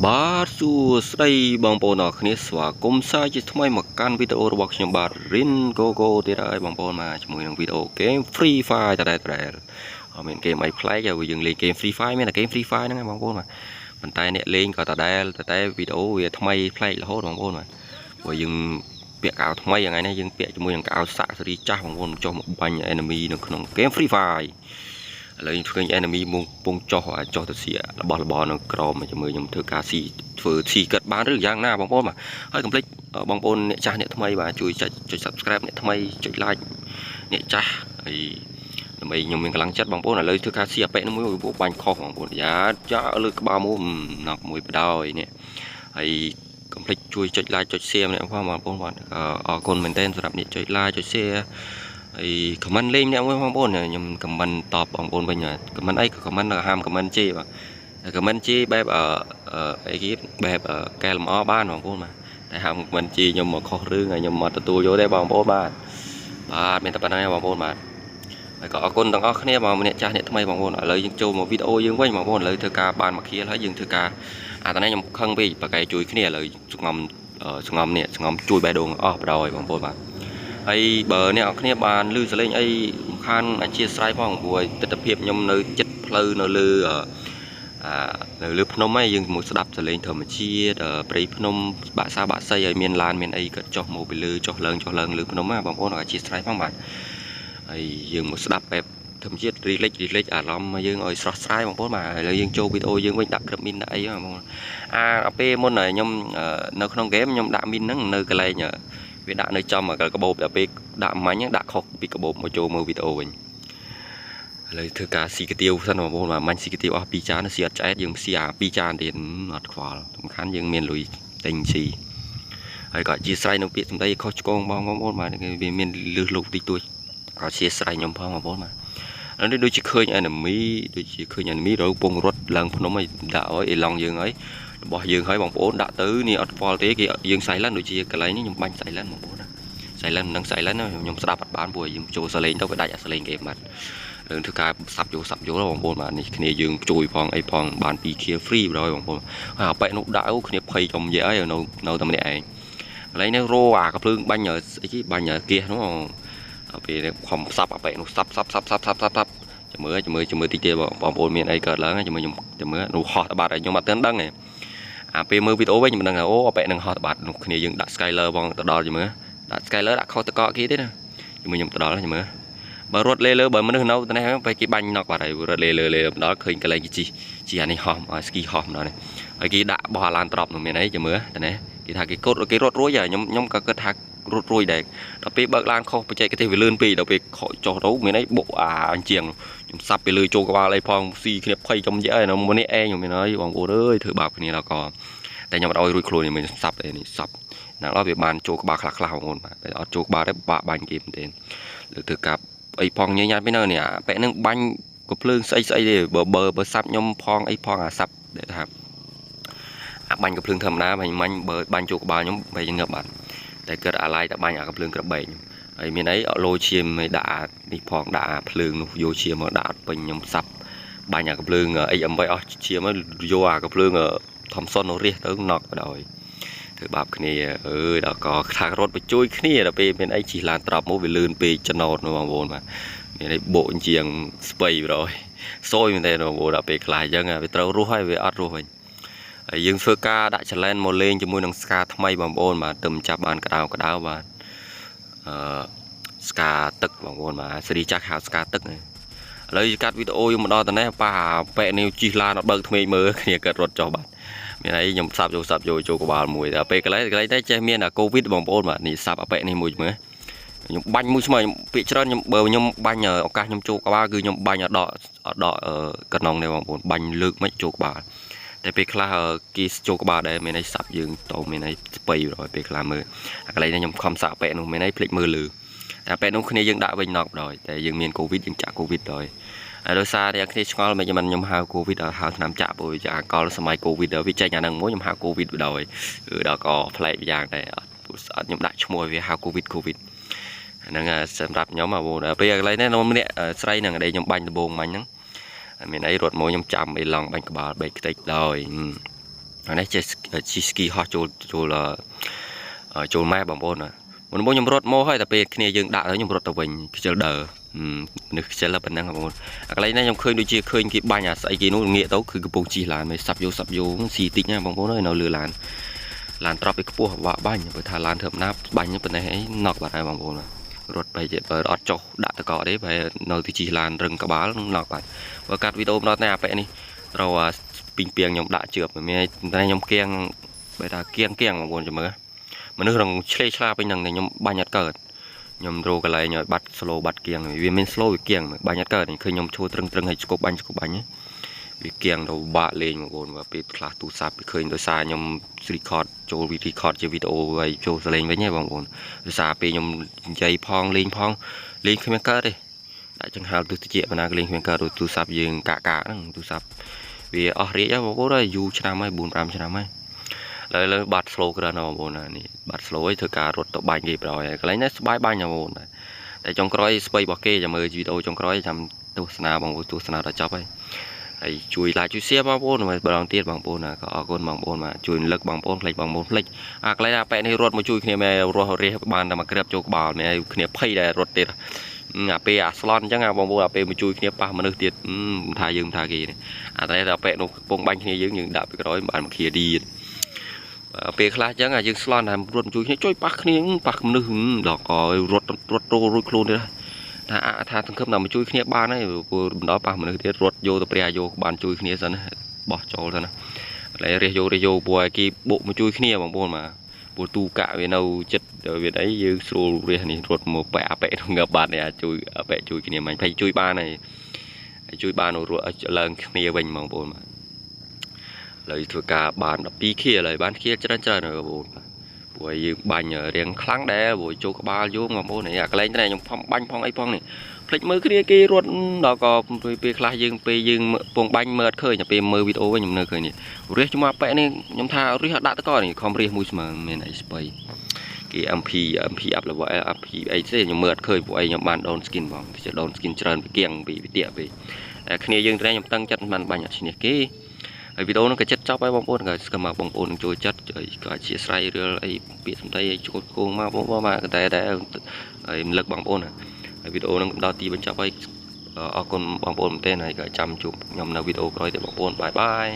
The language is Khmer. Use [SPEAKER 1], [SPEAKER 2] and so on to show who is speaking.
[SPEAKER 1] បាទសួស្តីបងប្អូនអរគ្នាស្វាគមន៍សាជាថ្មីមកកាន់វីដេអូរបស់ខ្ញុំបាទ Rin Gogo ទៀតហើយបងប្អូនមកជាមួយនឹងវីដេអូ Game Free Fire តដែលមានเกมអីប្លែកហើយយើងលេង Game Free Fire មានតែ Game Free Fire ហ្នឹងបងប្អូនមកប៉ុន្តែអ្នកលេងក៏តដែលតែវីដេអូវាថ្មីប្លែករហូតបងប្អូនមកព្រោះយើងពាក់កៅថ្មីថ្ងៃនេះយើងពាក់ជាមួយនឹងកៅសាក់ស៊េរីចាស់បងប្អូនចុះមកបាញ់ enemy នៅក្នុង Game Free Fire ឥឡូវឃើញ enemy មកពងចុះទៅសៀរបស់របរនៅក្រមជាមួយខ្ញុំធ្វើការស៊ីធ្វើស៊ីកាត់បានឬយ៉ាងណាបងប្អូនបាទហើយកុំភ្លេចបងប្អូនអ្នកចាស់អ្នកថ្មីបាទជួយចុច Subscribe អ្នកថ្មីចុច Like អ្នកចាស់ហើយដើម្បីខ្ញុំមានកម្លាំងចិត្តបងប្អូនឥឡូវធ្វើការស៊ីអាប៉ែកមួយពួកបាញ់ខុសបងប្អូនយ៉ាលើក្បាលមួយណក់មួយបដ ாய் នេះហើយកុំភ្លេចជួយចុច Like ចុច Share ម្នាក់ផងបងប្អូនបាទអរគុណមែនទែនសម្រាប់អ្នកចុច Like ចុច Share ហើយ comment លេងអ្នកមួយបងប្អូនខ្ញុំ comment តបបងប្អូនវិញ comment អីក៏ comment ហាម comment ជេបាទ comment ជេបែបអីគេបែបកែលម្អបានបងប្អូនបាទតែហាម comment ជេខ្ញុំមកខុសរឿងហើយខ្ញុំមកទទួលយកទេបងប្អូនបាទមានតែប៉ុណ្្នឹងបងប្អូនបាទហើយក៏អរគុណទាំងអស់គ្នាបងអ្នកចាស់អ្នកថ្មីបងប្អូនឥឡូវយើងចូលមកវីដេអូយើងវិញបងប្អូនឥឡូវធ្វើការបានមកខៀលហើយយើងធ្វើការតែនេះខ្ញុំខឹងពេកប្រកែជួយគ្នាឥឡូវស្ងំជួយបេះដូងអស់បដ ாய் បងប្អូនបាទហើយបើអ្នកនរគ្នាបានឮសលេងអីសំខាន់អធិស្ឋានផងព្រោះទស្សនភាពខ្ញុំនៅចិត្តផ្លូវនៅលើភ្នំហ្នឹងយើងមកស្ដាប់សលេងធម្មជាតិព្រៃភ្នំបាក់ស័យហើយមានឡានមានអីក៏ចុះមកពីលើចុះឡើងលើភ្នំណាបងប្អូនអធិស្ឋានផងបាទហើយយើងមកស្ដាប់បែបធម្មជាតិរីលេចអារម្មណ៍យើងឲ្យស្រស់ស្រាយបងប្អូនបាទឥឡូវយើងចូលវីដេអូយើងវិញដាក់ក្រឹបមីនដាក់អីបងប្អូនពេលមុនខ្ញុំនៅក្នុងហ្គេមខ្ញុំដាក់មីនហ្នឹងនៅកន្លែងវាដាក់នៅចំកាបូបដល់ពេលដាក់មាញ់ដាក់ខុសពីកាបូបមកចូលមើលវីដេអូវិញឥឡូវធ្វើការស៊ីកាទៀវសិនបងប្អូនមាញ់ស៊ីកាទៀវអស់2ចានស៊ីអត់ឆ្អែតយើងស៊ីអា2ចានទៀតអត់ខ្វល់សំខាន់យើងមានលុយទិញស៊ីហើយក៏ជាស្រ័យនៅពាក្យសម្ដីខុសឆ្គងបងប្អូនបាទវាមានលឺលុកតិចតួចក៏ជាស្រ័យខ្ញុំផងបងប្អូនបាទឥឡូវនេះដូចជាឃើញ enemy រពងរត់ឡើងភ្នំឲ្យដាក់ឲ្យអេឡង់យើងហើយរបស់យើងហើយបងប្អូនដាក់ទៅនេះអត់ខ្វល់ទេគេយើងសៃឡិនដូចជាកន្លែងនេះខ្ញុំបាញ់សៃឡិនបងប្អូនណាសៃឡិននឹងសៃឡិនខ្ញុំស្ដាប់អត់បានព្រោះយើងចូលសលេងទៅវាដាច់អាសលេងគេបាត់រឿងធ្វើការសាប់យកបងប្អូនបាទនេះគ្នាយើងជួយផងអីផងបាន2 kill free បណ្ដោយបងប្អូនហើយអាប៉ែកនោះដាក់គ្នាភ័យចំនិយាយហើយនៅតែម្នាក់ឯងកន្លែងនេះរោអាកភ្លើងបាញ់អីគេបាញ់គៀសនោះពេលខំសាប់អាប៉ែកនោះសាប់ជាមួយតិចទេបងប្អូនមានអីកើតឡើងជាមួយខ្ញុំជាមួយនោះហោះទៅបាត់ហើយខ្ញុំអត់ទាន់ដឹងទេពេលមើលវីដេអូវិញខ្ញុំដឹងថាអូអាប៉ែកនឹងហោះទៅបាត់នោះគ្នាយើងដាក់ Skyler បងទៅដល់ជាមួយដាក់ Skyler ដាក់ខុសតកគេទេណាជាមួយខ្ញុំទៅដល់ជាមួយបើរត់លេលើបើមនុស្សនៅទៅនេះពេលគេបាញ់ណក់បាត់ហើយរត់លេម្ដងឃើញកន្លែងគេជីអានេះហោះស្គីហោះម្ដងនេះហើយគេដាក់បោះអាឡានត្រប់នោះមានអីជាមួយទៅនេះគេថាគេគេរត់រួចហើយខ្ញុំក៏គិតថារត់រួចដែរដល់ពេលបើកឡានខុសបច្ចេកទេសវាលឿនពេកដល់ពេលខកចុះទៅមានអីបុកអញ្ចឹងខ្ញុំសាប់ពីលើចូលក្បាលអីផងស៊ីគ្នាភ័យចំយហើយនៅមួយនេះឯងខ្ញុំមានហើយបងប្អូនអើយធ្វើបាបគ្នាដល់ក៏តែខ្ញុំអត់ឲ្យរួចខ្លួនខ្ញុំសាប់នេះសាប់ណាស់ដល់វាបានចូលក្បាលខ្លះបងប្អូនបាទតែអត់ចូលក្បាលទេបាក់បាញ់គេមែនទេលើធ្វើការអីផងញ៉ាំពីនៅនេះប៉ែនឹងបាញ់ក៏ភ្លើងស្អីទេបើសាប់ខ្ញុំផងអីផងអាសាប់ដែលថាបាញ់ក៏ភ្លើងធម្មតាបាញ់បើបាញ់ចូលក្បាលខ្ញុំបែរងឹបបាត់តែគាត់អាឡៃតែបាញ់អាកំភ្លើងក្របែកហើយមានអីលោឈាមឲ្យដាក់នេះផងដាក់ភ្លើងនោះយកឈាមមកដាក់អត់ពេញខ្ញុំសាប់បាញ់អាកំភ្លើងXM8អស់ឈាមយកអាកំភ្លើងធំសុនរះទៅណក់បដ ாய் ធ្វើបាបគ្នាដល់ក៏ថារត់ទៅជួយគ្នាដល់ពេលមានអីជិះឡានត្រប់មកវាលឿនពេកចំណោតបងប្អូនបាទមានអីបោកជាងស្ពៃបដ ாய் សយមែនទេបងប្អូនដល់ពេលខ្លាចអញ្ចឹងវាត្រូវរស់ហើយវាអត់រស់វិញហើយយើងធ្វើការដាក់ challenge មកលេងជាមួយនឹងស្កាថ្មីបងប្អូនបាទទៅចាប់បានកដៅបាទស្កាទឹកបងប្អូនបាទសេរីចាស់ហៅស្កាទឹកឥឡូវកាត់វីដេអូយើងមកដល់ទៅនេះប៉ាប៉ែនេះជីឡានអត់បើកថ្មីមើលគ្នាកើតរត់ចុះបាទមានអីខ្ញុំសាប់យកចូលក្បាលមួយតែពេលកន្លែងតែចេះមានអាកូវីដបងប្អូនបាទនេះសាប់អាប៉ែនេះមួយមើលខ្ញុំបាញ់មួយស្មើខ្ញុំពាក្យច្រើនខ្ញុំបើខ្ញុំបាញ់ឱកាសខ្ញុំចូលក្បាលគឺខ្ញុំបាញ់អត់ដកកណ្ដងនេះបងប្អូនបាញ់លើកមិនចូលក្បាលតែពេលខ្លះគេចូលក្បាលដែរមានអីសាប់យើងតោមានអីស្ពៃrồiពេលខ្លះមើលអាកន្លែងនេះខ្ញុំខំសាក់ប៉ែនោះមានអីភ្លេចមើលលឺតែប៉ែនោះគ្នាយើងដាក់វិញណក់rồiតែយើងមានកូវីដយើងចាក់កូវីដrồiហើយដោយសារតែគ្នាឆ្ងល់មិនខ្ញុំហៅកូវីដហៅឆ្នាំចាក់ព្រោះចាកលសម័យកូវីដវាចេញអាហ្នឹងមួយខ្ញុំហៅកូវីដrồiដល់ក៏ប្លែកយ៉ាងដែរអត់ខ្ញុំដាក់ឈ្មោះវាហៅកូវីដហ្នឹងសម្រាប់ខ្ញុំបងពេលកន្លែងនេះនំម្នាក់ស្រីហ្នឹងដែលខ្ញុំបាញ់ដំបងមាញ់ហ្នឹងមានអីរត់មកខ្ញុំចាំអីឡងបាញ់ក្បាលបែកខ្ទេចដោយ អានេះចេះជីស្គីហោះចូលម៉ែបងប្អូនណាមុនខ្ញុំរត់មកហើយតែពេលគ្នាយើងដាក់ទៅខ្ញុំរត់ទៅវិញខ្ជិលដើនឹកខ្ជិលប៉ុណ្ណឹងបងប្អូនអាកន្លែងនេះខ្ញុំឃើញដូចជាឃើញគេបាញ់អាស្អីគេនោះងាកទៅគឺកំពុងជិះឡានមិនសាប់យោស៊ីតិចណាបងប្អូនអើយនៅលើឡានត្រប់ពីខ្ពស់បាញ់បើថាឡានធម្មតាបាញ់ប៉ុណ្ណេះអីណក់បាត់ហើយបងប្អូនរត់បែរបើអត់ចុះដាក់តកទេបែរនៅទីជិះឡានរឹងក្បាលណក់បាត់បើកាត់វីដេអូម្ដងនេះអាប៉ែនេះត្រូវពីងពីងខ្ញុំដាក់ជឿបមានតែខ្ញុំគៀងបែរថាគៀងបងប្អូនចាំមើលមនុស្សរងឆ្លេឆ្លាពេញហ្នឹងខ្ញុំបាញ់អត់កើតខ្ញុំរកកន្លែងឲ្យបាត់ slow បាត់គៀងវាមាន slow វាគៀងបាញ់អត់កើតឃើញខ្ញុំឈួរត្រឹងឲ្យស្គប់បាញ់វាគៀងទៅបាក់លេងបងប្អូនពេលខ្លះទូរស័ព្ទឃើញដោយសារខ្ញុំ record ចូល record ជាវីដេអូហើយចូលសលេងវិញហ៎បងប្អូនដោយសារពេលខ្ញុំនិយាយផងលេងគ្មានកើតទេដាក់ចង្ហាល់ទស្សជាបណ្ណាលេងគ្មានកើតទូរស័ព្ទយើងកាហ្នឹងទូរស័ព្ទវាអស់រាជហើយបងប្អូនហើយយូរឆ្នាំហើយ 4-5 ឆ្នាំហើយលើបាត់ slow ក្រណាបងប្អូននេះបាត់ slow ឲ្យធ្វើការរត់ទៅបាញ់គេប្រហើយកន្លែងនេះស្បាយបាញ់បងប្អូនតែចុងក្រោយស្បៃរបស់គេចាំមើលវីដេអូចុងក្រោយចាំទស្សនាបងប្អូនទស្សនាដល់ចប់ហើយជួយ like ជួយ share បងប្អូនម្ដងទៀតបងប្អូនក៏អរគុណបងប្អូនមកជួយលើកបងប្អូនផ្លេចអាកន្លែងអាប៉ែនេះរត់មកជួយគ្នាមែនរស់រះបានតែមកក្រាបចូលក្បាលមែនគ្នាភ័យដែររត់ទៀតអាពេលអាស្លន់អញ្ចឹងបងប្អូនអាពេលមកជួយគ្នាប៉ះមនុស្សទៀតថាយើងថាគេអាតែអាប៉ែនោះកំពុងបាញ់គ្នាយើងដាក់ពីក្រោយបានមកឃាឌីពេលខ្លះអញ្ចឹងយើងស្លន់តែរត់ជួយគ្នាជួយប៉ះគ្នាប៉ះមនុស្សដល់ក៏រត់រួចខ្លួនទៀតថាសង្ឃឹមថាមកជួយគ្នាបានហើយព្រោះបណ្ដោះប៉ះមនុស្សទៀតរត់យកទៅព្រះយកបានជួយគ្នាសិនណាបោះចូលទៅណាហើយរះយកព្រោះឲ្យគេបុកមកជួយគ្នាបងប្អូនមកព្រោះទូកាក់វានៅចិត្តវាអីយើងស្រួលរះនេះរត់មកប៉ែអាប៉ែងើបបាត់នេះជួយអាប៉ែជួយគ្នាមិនភ័យជួយបានហើយជួយបានរត់ឡើងគ្នាវិញបងប្អូនមកឡើយធ្វើការបាន12ខៀឡើយបានខៀច្រើនបងប្អូនព្រោះយើងបាញ់រៀងខ្លាំងដែរព្រោះចូលក្បាលយោបងប្អូននេះអាកន្លែងនេះខ្ញុំផំបាញ់ផងអីផងនេះភ្លេចមើលគ្នាគេរត់ដល់ក៏ពេលខ្លះយើងពេលយើងពងបាញ់មើលអត់ឃើញតែពេលមើលវីដេអូវិញខ្ញុំនៅឃើញនេះរះជាមួយប៉ែនេះខ្ញុំថារះអត់ដាក់តកនេះខំរះមួយស្មើមានអីស្បៃគេ MP up level MP អីទេខ្ញុំមើលអត់ឃើញពួកអីខ្ញុំបាន down skin បងទៅ down skin ច្រើនពីគៀងពីវិទាពេលតែគ្នាយើងតែខ្ញុំតឹងចិត្តមិនបាញ់អត់ឈ្នះគេហើយវីដេអូនោះក៏ចិត្តចប់ហើយបងប្អូនក៏ស្គមមកបងប្អូននឹងចូលចិត្តក៏អធិស្ឋានរឿងអីពាក្យសម្ដីឲ្យចូលគងមកបងប្អូនមកតែហើយរំលឹកបងប្អូនហើយវីដេអូនឹងដល់ទីបញ្ចប់ហើយអរគុណបងប្អូនមែនទែនហើយក៏ចាំជួបខ្ញុំនៅវីដេអូក្រោយទៀតបងប្អូនបាយ